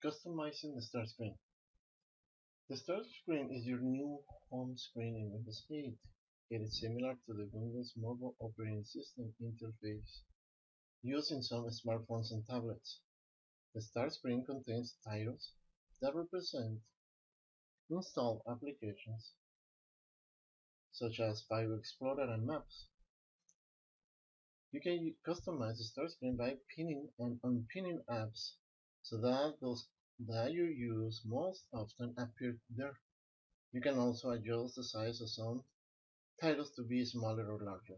Customizing the start screen. The start screen is your new home screen in Windows 8. It is similar to the Windows Mobile Operating System interface used in some smartphones and tablets. The start screen contains titles that represent installed applications such as File Explorer and Maps. You can customize the start screen by pinning and unpinning apps so that those that you use most often appear there. You can also adjust the size of some titles to be smaller or larger.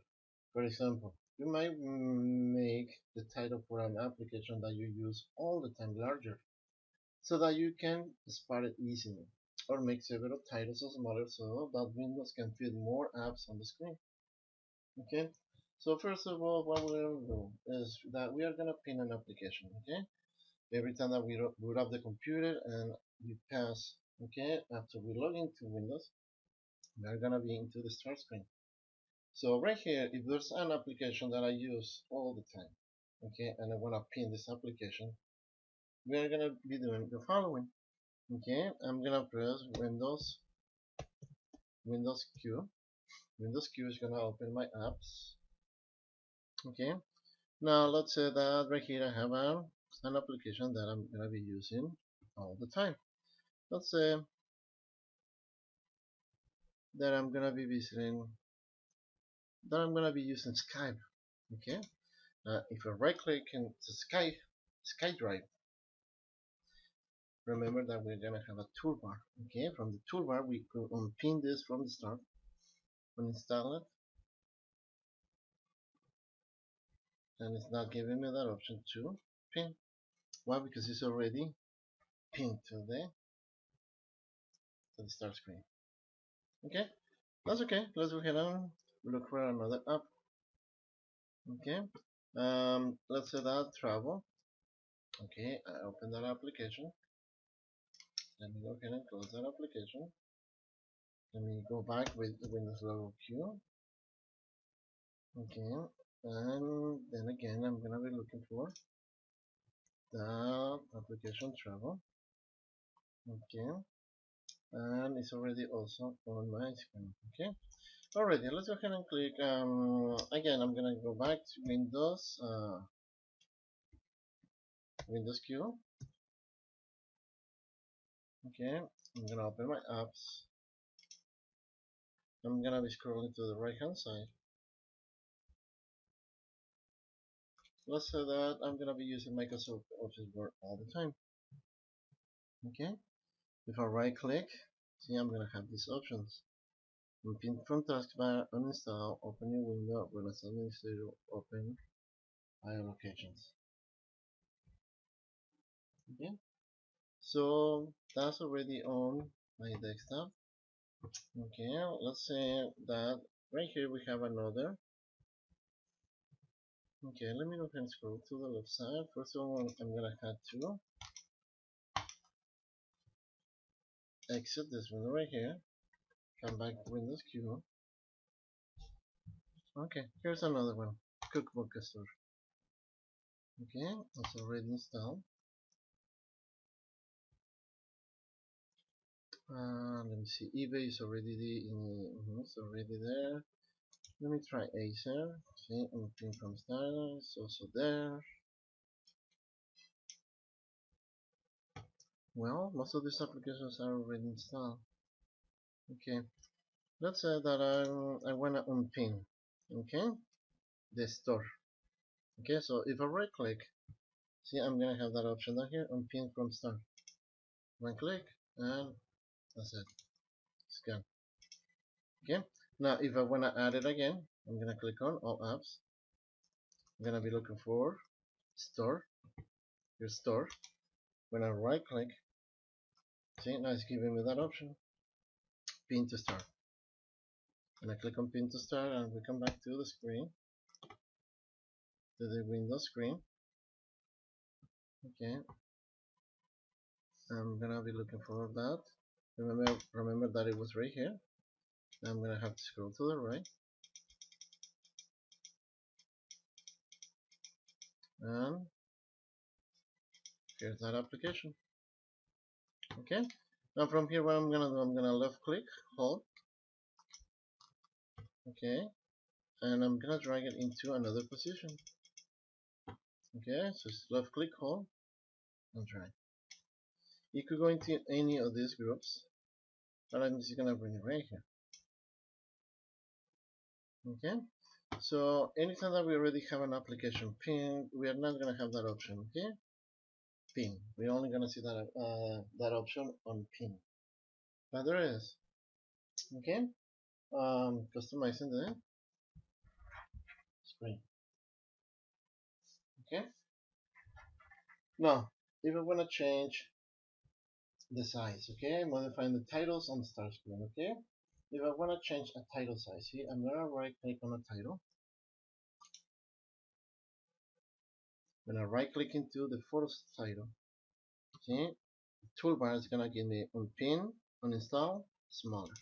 For example, you might make the title for an application that you use all the time larger so that you can spot it easily, or make several titles smaller so that Windows can fit more apps on the screen. Okay, so first of all, what we're going to do is that we are going to pin an application. Okay, every time that we boot up the computer and we pass, okay, after we log into Windows, we are going to be into the start screen. So right here, if there's an application that I use all the time, okay, and I want to pin this application, we are going to be doing the following. Okay, I'm going to press Windows Q. Windows Q is going to open my apps. Okay, now let's say that right here I have an application that I'm going to be using all the time. Let's say that I'm going to be visiting, that I'm going to be using Skype. Okay, if I right click into SkyDrive, remember that we're gonna have a toolbar. Okay, from the toolbar we could unpin this from the start, uninstall it, and it's not giving me that option to pin. Why? Because it's already pinned to the start screen. Okay, that's okay. Let's go ahead and look for another app. Okay, let's say that travel. Okay, I open that application. Let me go ahead and close that application. Let me go back with the Windows logo Q. Okay, and then again I'm gonna be looking for the application travel. Okay, and it's already also on my screen. Okay, already let's go ahead and click. Again, I'm gonna go back to Windows Q. Okay, I'm gonna open my apps. I'm gonna be scrolling to the right hand side. Let's say that I'm gonna be using Microsoft Office Word all the time. Okay, if I right click, see I'm gonna have these options. Pin from taskbar, uninstall, open new window, run as administrator, open file locations. Okay, so that's already on my desktop. Okay, let's say that right here we have another. Okay, let me go ahead and scroll to the left side. First of all, I'm gonna have to exit this window right here, come back to Windows Q. Okay, here's another one, Cookbook Store. Okay, it's already installed. Let me see, eBay is already it's already there. Let me try Acer. See, anything from Starter is also there. Well, most of these applications are already installed. Okay, let's say that I wanna unpin. Okay, the store. Okay, so if I right click, see I'm gonna have that option down here, unpin from start. One click and that's it. Scan. Okay, now if I wanna add it again, I'm gonna click on all apps. I'm gonna be looking for store, your store. When I right click, see now it's giving me that option, pin to start. And I click on pin to start and we come back to the screen, to the Windows screen. Okay, I'm gonna be looking for that. Remember that it was right here. I'm gonna have to scroll to the right, and here's that application. Okay. Now from here, what I'm gonna do, I'm gonna left click, hold. Okay. And I'm gonna drag it into another position. Okay. So it's left click, hold, and drag. You could go into any of these groups, but I'm just gonna bring it right here. Okay. So anytime that we already have an application pinned, we are not gonna have that option. Okay. Pin. We're only gonna see that option on pin. But there is. Okay. Customizing the screen. Okay. Now, if I wanna change the size, okay, modifying the titles on the start screen. Okay. If I wanna change a title size, see, I'm gonna right click on a title. I'm gonna right click into the first title. See, toolbar is gonna give me on pin, uninstall, smaller.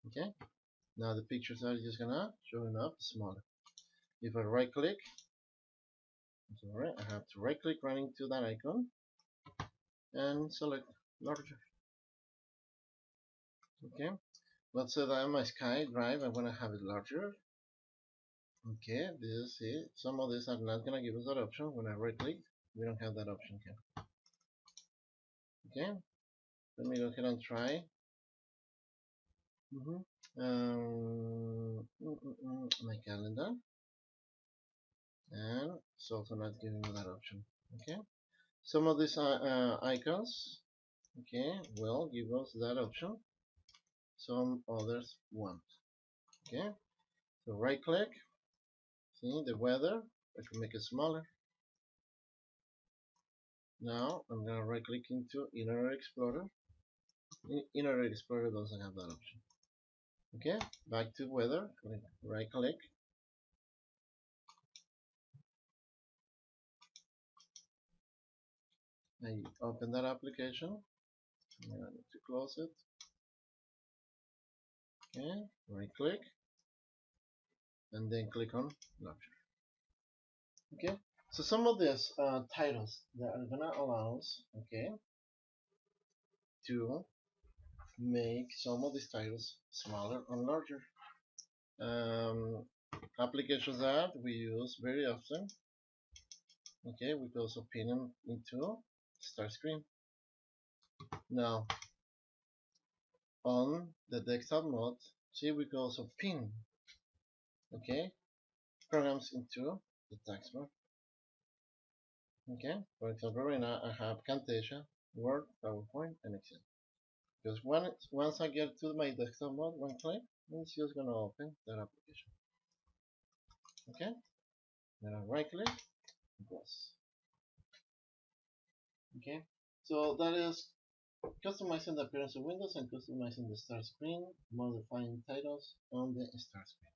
Okay. Now the pictures are just gonna showing up smaller. If I right click, sorry, I have to right click right into that icon and select larger. Okay. Let's say that I'm my Sky Drive, I want to have it larger. Okay, this is it. Some of these are not gonna give us that option. When I right click, we don't have that option here. Okay, let me go ahead and try. My calendar, and it's also not giving me that option. Okay, some of these icons, okay, will give us that option. Some others won't. Okay, so right click, see the weather, I can make it smaller. Now I'm gonna right click into Internet Explorer. Internet Explorer doesn't have that option. Okay, back to weather, right click. I open that application. I'm gonna need to close it. Okay, right click, and then click on launcher. Okay, so some of these titles that are gonna allow us, okay, to make some of these titles smaller or larger. Applications that we use very often. Okay, we can also pin them into start screen. Now on the desktop mode, see, we can also pin, okay, programs into the taskbar. Okay, for example, right now I have Camtasia, Word, PowerPoint, and Excel. Because once I get to my desktop mode, one click, it's just gonna open that application. Okay, then I right click, close. Okay, so that is customizing the appearance of windows and customizing the start screen, modifying titles on the start screen.